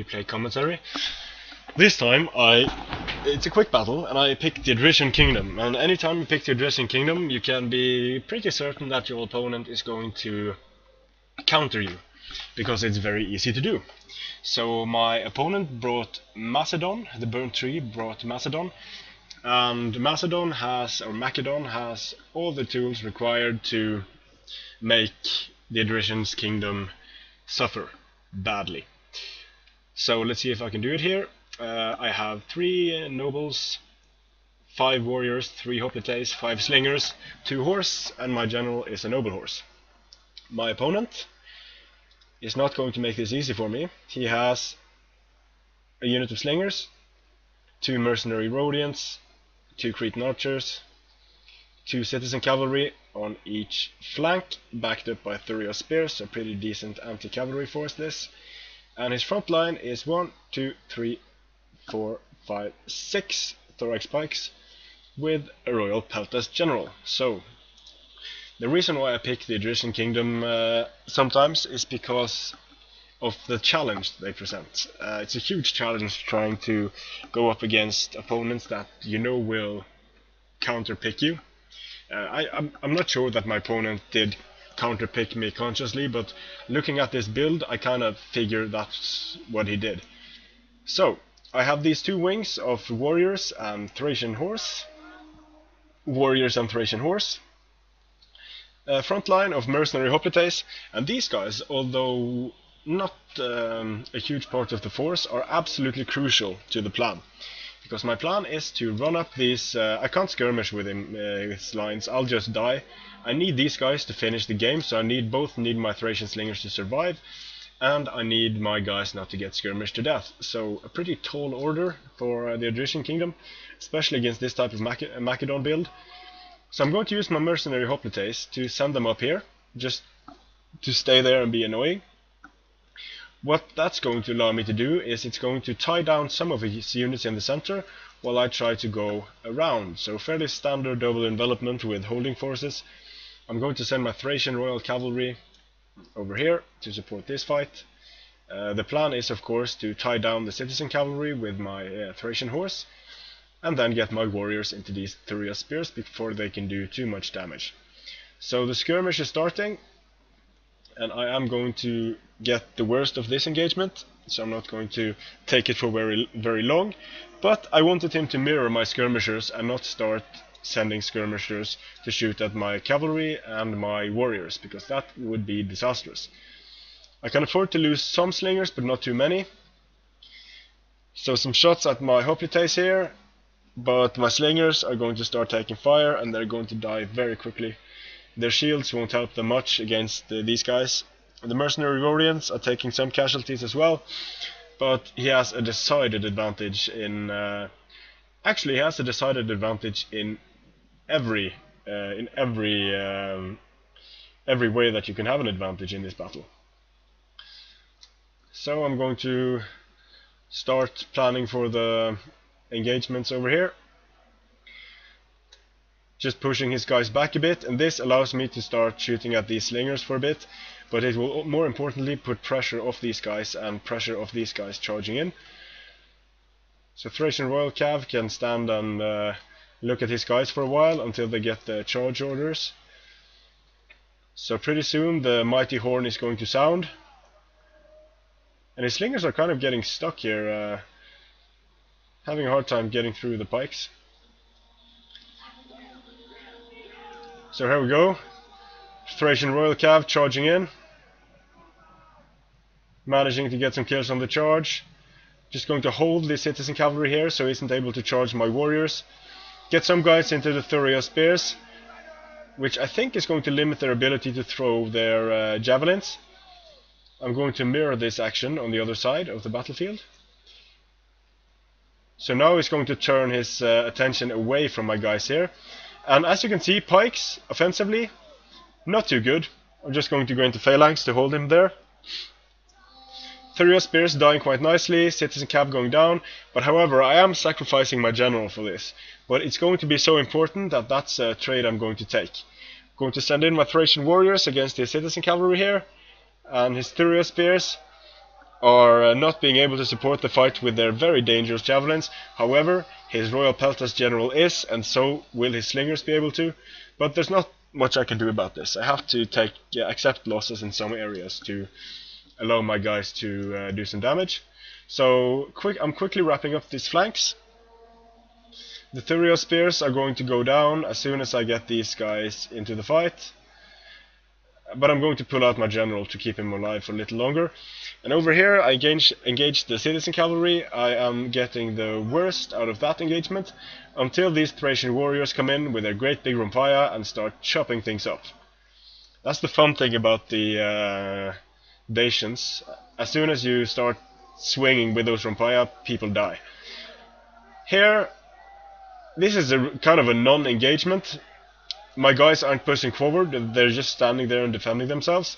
replay commentary. This time it's a quick battle, and I picked the Odrysian kingdom. And anytime you pick the Odrysian kingdom, you can be pretty certain that your opponent is going to counter you, because it's very easy to do. So my opponent brought Macedon, the burnttree brought Macedon, and Macedon has all the tools required to make the Odrysian's kingdom suffer badly. So let's see if I can do it here. I have 3 nobles, 5 warriors, 3 hoplites, 5 slingers, 2 horse, and my general is a noble horse. My opponent is not going to make this easy for me. He has a unit of slingers, 2 mercenary Rhodians, 2 Cretan archers, 2 citizen cavalry on each flank, backed up by 30 spears, a pretty decent anti-cavalry force this. And his front line is 1, 2, 3, 4, 5, 6 thorax pikes with a royal pelt as general. So the reason why I pick the Odrysian kingdom sometimes is because of the challenge they present. It's a huge challenge trying to go up against opponents that you know will counter-pick you. I'm not sure that my opponent did counter-pick me consciously, but looking at this build, I kind of figure that's what he did. So I have these 2 wings of warriors and Thracian horse. Front line of mercenary hoplites, and these guys, although not a huge part of the force, are absolutely crucial to the plan. Because my plan is to run up these, I can't skirmish with his lines, I'll just die. I need these guys to finish the game, so I both need my Thracian slingers to survive, and I need my guys not to get skirmished to death. So a pretty tall order for the Odrysian kingdom, especially against this type of Macedon build. So I'm going to use my mercenary hoplites to send them up here, just to stay there and be annoying. What that's going to allow me to do is it's going to tie down some of his units in the center while I try to go around. So fairly standard double envelopment with holding forces. I'm going to send my Thracian royal cavalry over here to support this fight. The plan is of course to tie down the citizen cavalry with my Thracian horse, and then get my warriors into these 30 spears before they can do too much damage. So the skirmish is starting, and I am going to get the worst of this engagement, so I'm not going to take it for very long, but I wanted him to mirror my skirmishers and not start sending skirmishers to shoot at my cavalry and my warriors, because that would be disastrous. I can afford to lose some slingers, but not too many. So some shots at my hoplites here, but my slingers are going to start taking fire and they're going to die very quickly. Their shields won't help them much against these guys. The mercenary Rhodians are taking some casualties as well, but he has a decided advantage in actually he has a decided advantage in every way that you can have an advantage in this battle. So I'm going to start planning for the engagements over here, just pushing his guys back a bit, and this allows me to start shooting at these slingers for a bit, but it will more importantly put pressure off these guys and pressure off these guys charging in. So Thracian royal cav can stand and look at his guys for a while until they get the charge orders. So pretty soon the mighty horn is going to sound, and his slingers are kind of getting stuck here, having a hard time getting through the pikes. So here we go, Thracian royal cav charging in, managing to get some kills on the charge. Just going to hold the citizen cavalry here so he isn't able to charge my warriors. Get some guys into the 30 spears, which I think is going to limit their ability to throw their javelins. I'm going to mirror this action on the other side of the battlefield. So now he's going to turn his attention away from my guys here. And as you can see, pikes, offensively, not too good. I'm just going to go into phalanx to hold him there. 30 spears dying quite nicely, citizen cav going down, but however I am sacrificing my general for this. But it's going to be so important that that's a trade I'm going to take. I'm going to send in my Thracian warriors against his citizen cavalry here, and his 30 spears. are not being able to support the fight with their very dangerous javelins. However, his Royal Peltas General is, and so will his slingers be able to. But there's not much I can do about this. I have to accept losses in some areas to allow my guys to do some damage. So I'm quickly wrapping up these flanks. The Thurio spears are going to go down as soon as I get these guys into the fight. But I'm going to pull out my general to keep him alive for a little longer. And over here I engage the citizen cavalry. I am getting the worst out of that engagement until these Thracian warriors come in with their great big rumpia and start chopping things up. That's the fun thing about the Dacians. As soon as you start swinging with those rumpia, people die. Here, this is kind of a non-engagement. My guys aren't pushing forward, they're just standing there and defending themselves.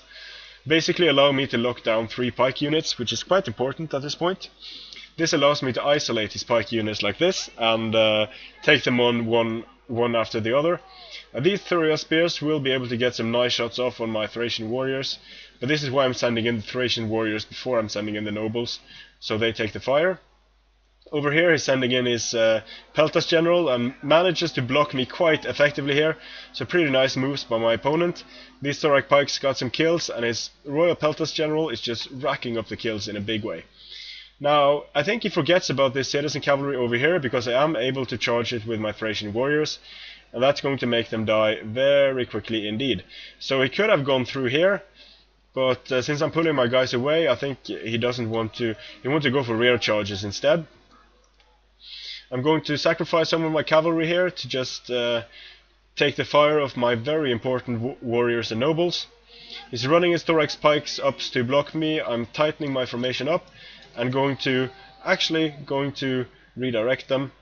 Basically allow me to lock down 3 pike units, which is quite important at this point. This allows me to isolate these pike units like this and take them on one after the other. These Thurio spears will be able to get some nice shots off on my Thracian warriors, but this is why I'm sending in the Thracian warriors before I'm sending in the nobles, so they take the fire. Over here he's sending in his Peltas General and manages to block me quite effectively here, so pretty nice moves by my opponent. These Thorac Pikes got some kills and his Royal Peltas General is just racking up the kills in a big way. Now, I think he forgets about this Citizen Cavalry over here because I am able to charge it with my Thracian warriors, and that's going to make them die very quickly indeed. So he could have gone through here, but since I'm pulling my guys away, I think he doesn't want to. He wants to go for rear charges instead. I'm going to sacrifice some of my cavalry here to just take the fire of my very important warriors and nobles. He's running his Thorax Pikes up to block me. I'm tightening my formation up and going to redirect them.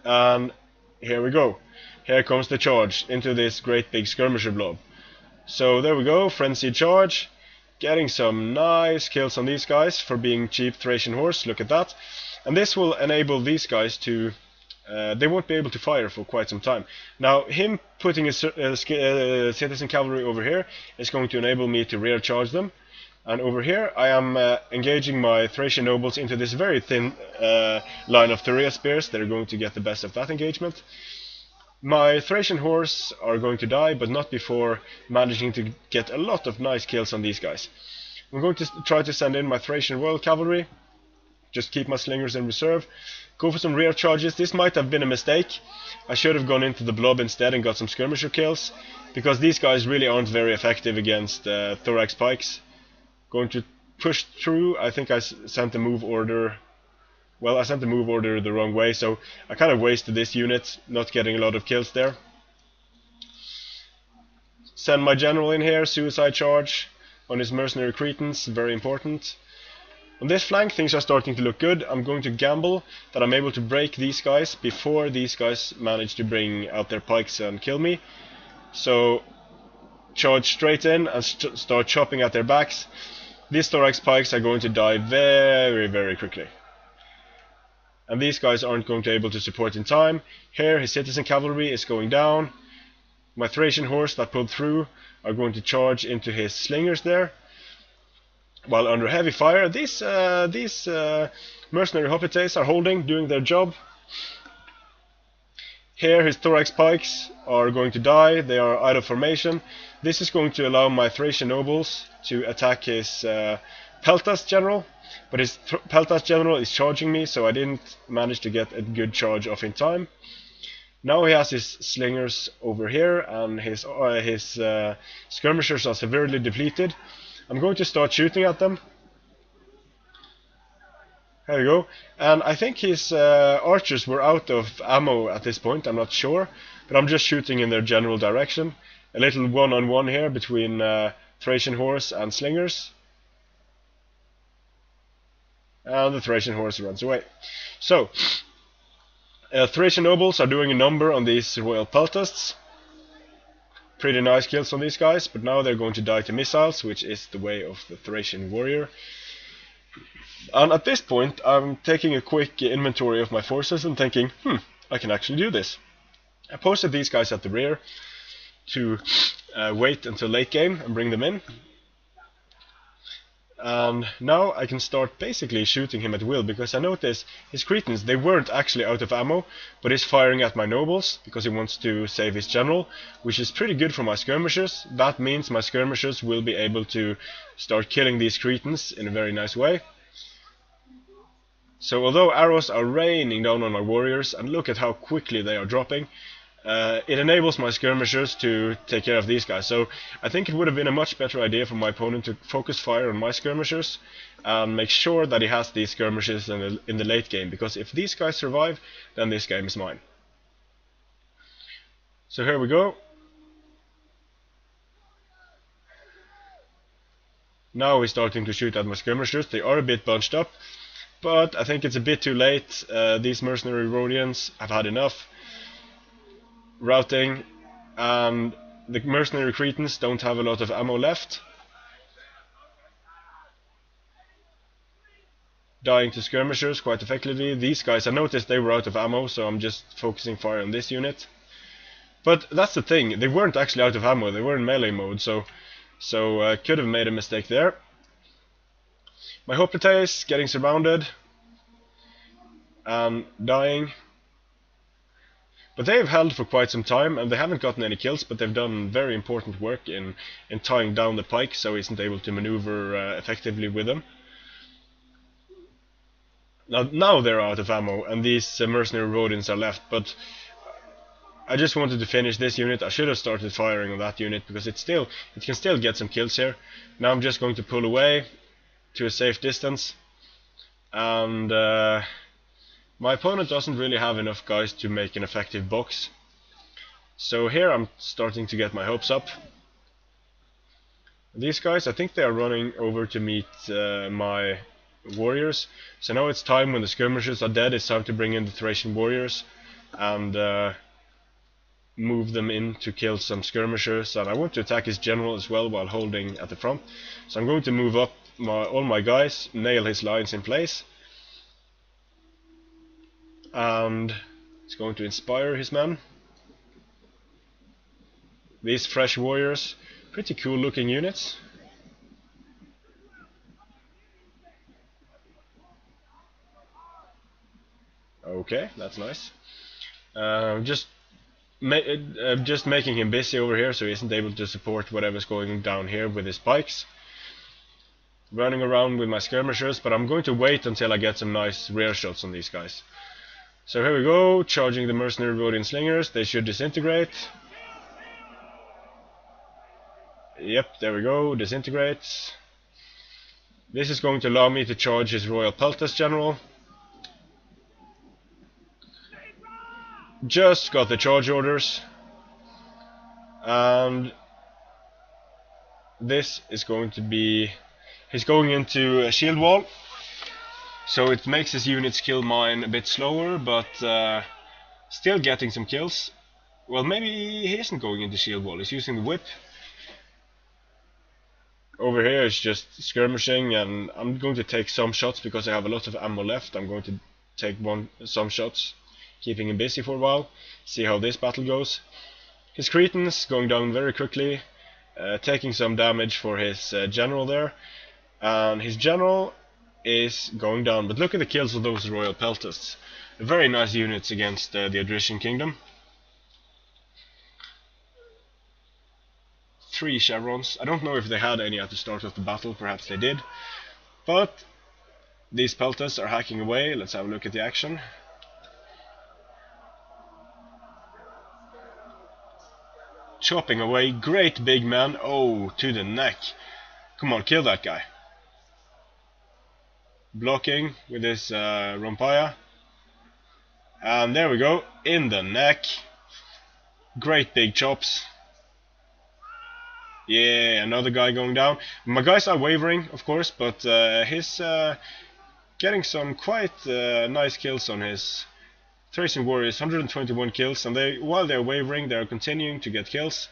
And here we go. Here comes the charge into this great big skirmisher blob. So there we go, frenzied charge. Getting some nice kills on these guys for being cheap Thracian horse, look at that. And this will enable these guys to, they won't be able to fire for quite some time. Now, him putting a citizen cavalry over here is going to enable me to rear charge them. And over here I am engaging my Thracian nobles into this very thin line of Thurio spears. They're going to get the best of that engagement. My Thracian horse are going to die, but not before managing to get a lot of nice kills on these guys. I'm going to try to send in my Thracian Royal Cavalry. Just keep my slingers in reserve. Go for some rear charges. This might have been a mistake. I should have gone into the blob instead and got some skirmisher kills, because these guys really aren't very effective against Thorax Pikes. Going to push through. I think I sent the move order. Well, I sent the move order the wrong way, so I kind of wasted this unit, not getting a lot of kills there. Send my general in here, suicide charge on his mercenary Cretans, very important. On this flank things are starting to look good. I'm going to gamble that I'm able to break these guys before these guys manage to bring out their pikes and kill me. So charge straight in and start chopping at their backs. These Thorax Pikes are going to die very, very quickly. And these guys aren't going to be able to support in time. Here his citizen cavalry is going down. My Thracian horse that pulled through are going to charge into his slingers there. While under heavy fire, these mercenary hoplites are holding, doing their job. Here his Thorax Pikes are going to die, they are out of formation. This is going to allow my Thracian nobles to attack his Peltas General. But his Peltas General is charging me, so I didn't manage to get a good charge off in time. Now he has his slingers over here, and his skirmishers are severely depleted. I'm going to start shooting at them. There we go. And I think his archers were out of ammo at this point, I'm not sure. But I'm just shooting in their general direction. A little one-on-one here between Thracian horse and slingers. And the Thracian horse runs away. So, Thracian nobles are doing a number on these Royal Peltasts. Pretty nice kills on these guys, but now they're going to die to missiles, which is the way of the Thracian warrior. And at this point, I'm taking a quick inventory of my forces and thinking, I can actually do this. I posted these guys at the rear to wait until late game and bring them in. And now I can start basically shooting him at will, because I notice his Cretans, they weren't actually out of ammo, but he's firing at my nobles because he wants to save his general, which is pretty good for my skirmishers. That means my skirmishers will be able to start killing these Cretans in a very nice way. So although arrows are raining down on my warriors, and look at how quickly they are dropping, it enables my skirmishers to take care of these guys. So I think it would have been a much better idea for my opponent to focus fire on my skirmishers and make sure that he has these skirmishers in the late game, because if these guys survive, then this game is mine. So here we go. Now he's starting to shoot at my skirmishers. They are a bit bunched up, but I think it's a bit too late. These mercenary Rhodians have had enough routing, and the mercenary Cretans don't have a lot of ammo left. Dying to skirmishers quite effectively. These guys, I noticed they were out of ammo, so I'm just focusing fire on this unit. But that's the thing, they weren't actually out of ammo, they were in melee mode, so could have made a mistake there. My hoplites getting surrounded and dying. But they've held for quite some time, and they haven't gotten any kills, but they've done very important work in tying down the pike, so he isn't able to maneuver effectively with them. Now they're out of ammo, and these mercenary Rhodians are left, but I just wanted to finish this unit. I should have started firing on that unit, because it can still get some kills here. Now I'm just going to pull away to a safe distance, and my opponent doesn't really have enough guys to make an effective box. So here I'm starting to get my hopes up. These guys, I think they are running over to meet my warriors. So now it's time, when the skirmishers are dead, it's time to bring in the Thracian warriors and move them in to kill some skirmishers. And I want to attack his general as well while holding at the front. So I'm going to move up all my guys, nail his lines in place, and it's going to inspire his men. These fresh warriors, pretty cool looking units. Okay, that's nice. Just making him busy over here, so he isn't able to support whatever's going down here with his pikes. Running around with my skirmishers, but I'm going to wait until I get some nice rear shots on these guys. So here we go, charging the mercenary Rhodian slingers. They should disintegrate. Yep, there we go, disintegrates. This is going to allow me to charge his Royal Peltas general. Just got the charge orders. And this is going to be... he's going into a shield wall. So it makes his unit's kill mine a bit slower, but still getting some kills. Well, maybe he isn't going into shield wall, he's using the whip. Over here is just skirmishing, and I'm going to take some shots because I have a lot of ammo left. I'm going to take some shots, keeping him busy for a while, see how this battle goes. His Cretans going down very quickly, taking some damage for his general there, and his general is going down. But look at the kills of those Royal Peltas. Very nice units against the Odrysian kingdom. 3 chevrons. I don't know if they had any at the start of the battle, perhaps they did. But these Peltas are hacking away. Let's have a look at the action. Chopping away, great big man. Oh, to the neck. Come on, kill that guy. Blocking with his Rompaya. And there we go, in the neck. Great big chops. Yeah, another guy going down. My guys are wavering, of course, but he's getting some quite nice kills on his Thracian warriors. 121 kills, and while they're wavering, they're continuing to get kills.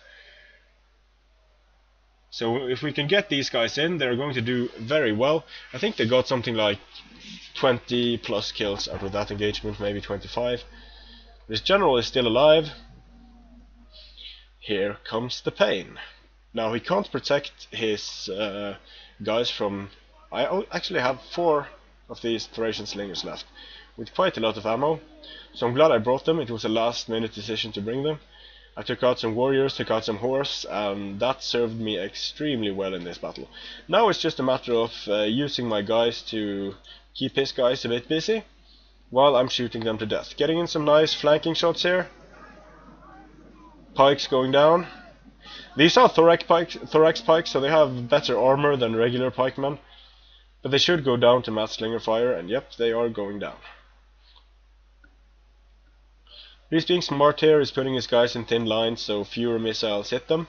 So if we can get these guys in, they're going to do very well. I think they got something like 20 plus kills out of that engagement, maybe 25. This general is still alive. Here comes the pain. Now he can't protect his guys from actually have 4 of these Thracian slingers left, with quite a lot of ammo. So I'm glad I brought them. It was a last minute decision to bring them. I took out some warriors, took out some horse, and that served me extremely well in this battle. Now it's just a matter of using my guys to keep his guys a bit busy while I'm shooting them to death. Getting in some nice flanking shots here. Pikes going down. These are thorax pikes, so they have better armor than regular pikemen. But they should go down to mass slinger fire, and yep, they are going down. He's being smart here, is putting his guys in thin lines so fewer missiles hit them.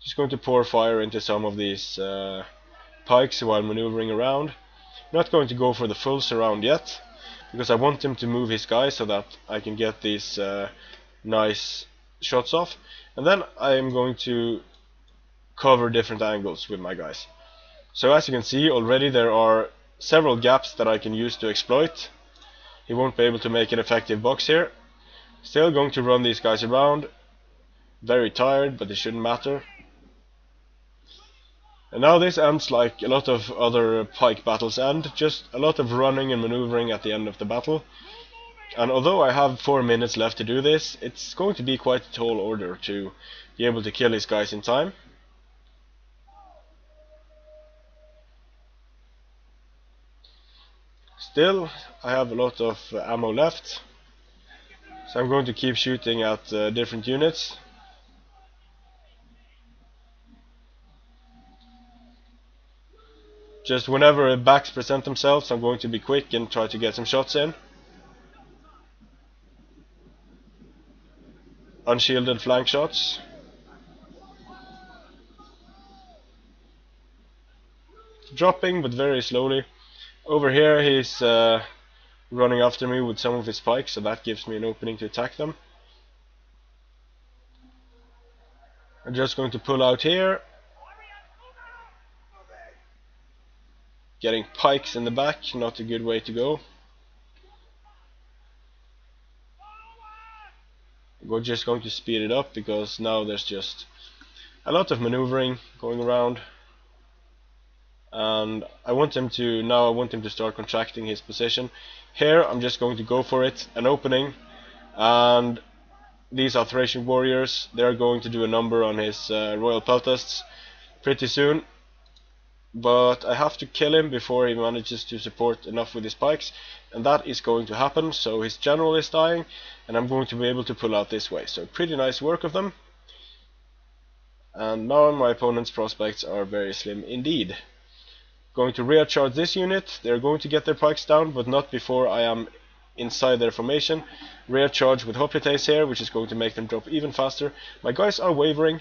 Just going to pour fire into some of these pikes while maneuvering around. Not going to go for the full surround yet, because I want him to move his guys so that I can get these nice shots off. And then I am going to cover different angles with my guys. So as you can see, already there are several gaps that I can use to exploit. He won't be able to make an effective box here. Still going to run these guys around. Very tired, but it shouldn't matter. And now this ends like a lot of other pike battles end. Just a lot of running and maneuvering at the end of the battle. And although I have 4 minutes left to do this, it's going to be quite a tall order to be able to kill these guys in time. Still, I have a lot of ammo left, so I'm going to keep shooting at different units. Just whenever backs present themselves, I'm going to be quick and try to get some shots in. Unshielded flank shots. Dropping, but very slowly. Over here he's running after me with some of his pikes, so that gives me an opening to attack them. I'm just going to pull out here. Getting pikes in the back, not a good way to go. We're just going to speed it up because now there's just a lot of maneuvering going around. And I want him to start contracting his position. Here I'm just going to go for it, an opening, and these are Thracian warriors. They're going to do a number on his royal peltasts pretty soon, but I have to kill him before he manages to support enough with his pikes, and that is going to happen. So his general is dying, and I'm going to be able to pull out this way. So pretty nice work of them, and now my opponent's prospects are very slim indeed. Going to rear charge this unit. They're going to get their pikes down, but not before I am inside their formation. Rear charge with hoplites here, which is going to make them drop even faster. My guys are wavering,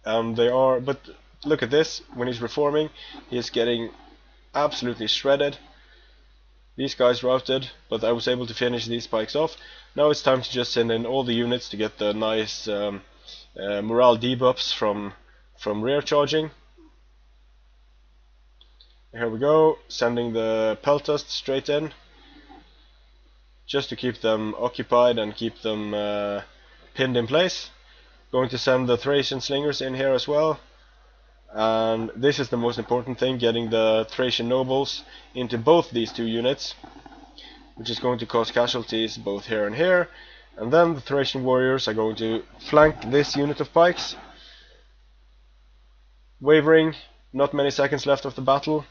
but look at this. When he's reforming, he is getting absolutely shredded. These guys routed, but I was able to finish these pikes off. Now it's time to just send in all the units to get the nice morale debuffs from rear charging. Here we go, sending the peltasts straight in, just to keep them occupied and keep them pinned in place. Going to send the Thracian slingers in here as well, and this is the most important thing, getting the Thracian nobles into both these two units, which is going to cause casualties both here and here. And then the Thracian warriors are going to flank this unit of pikes. Wavering, not many seconds left of the battle.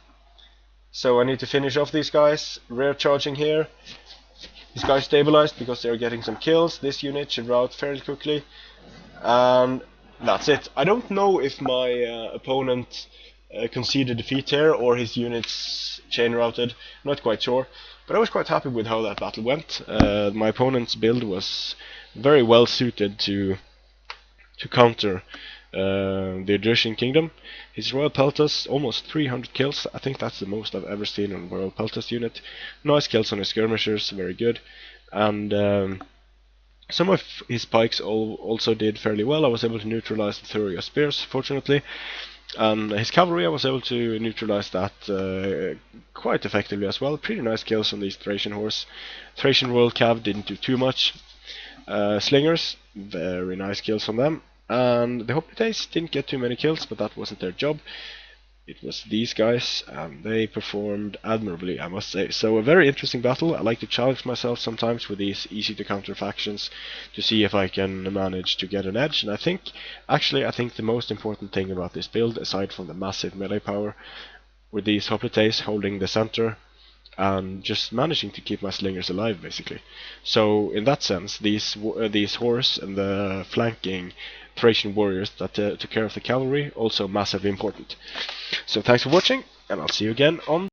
So I need to finish off these guys. Rear charging here. These guys stabilized because they're getting some kills. This unit should rout fairly quickly. And that's it. I don't know if my opponent conceded defeat here or his units chain routed. Not quite sure. But I was quite happy with how that battle went. My opponent's build was very well suited to counter the Odrysian kingdom. His royal peltas, almost 300 kills. I think that's the most I've ever seen on a royal peltas unit. Nice kills on his skirmishers, very good. And some of his pikes also did fairly well. I was able to neutralize the Thuria spears, fortunately. And his cavalry, I was able to neutralize that quite effectively as well. Pretty nice kills on these Thracian horse. Thracian royal cav didn't do too much. Slingers, very nice kills on them. And the hoplites didn't get too many kills, but that wasn't their job. it was these guys, and they performed admirably, I must say. So a very interesting battle. I like to challenge myself sometimes with these easy to counter factions to see if I can manage to get an edge. And I think the most important thing about this build, aside from the massive melee power, with these hoplites holding the center and just managing to keep my slingers alive, basically. So in that sense, these horse and the flanking Thracian warriors that took care of the cavalry, also massively important. So thanks for watching, and I'll see you again on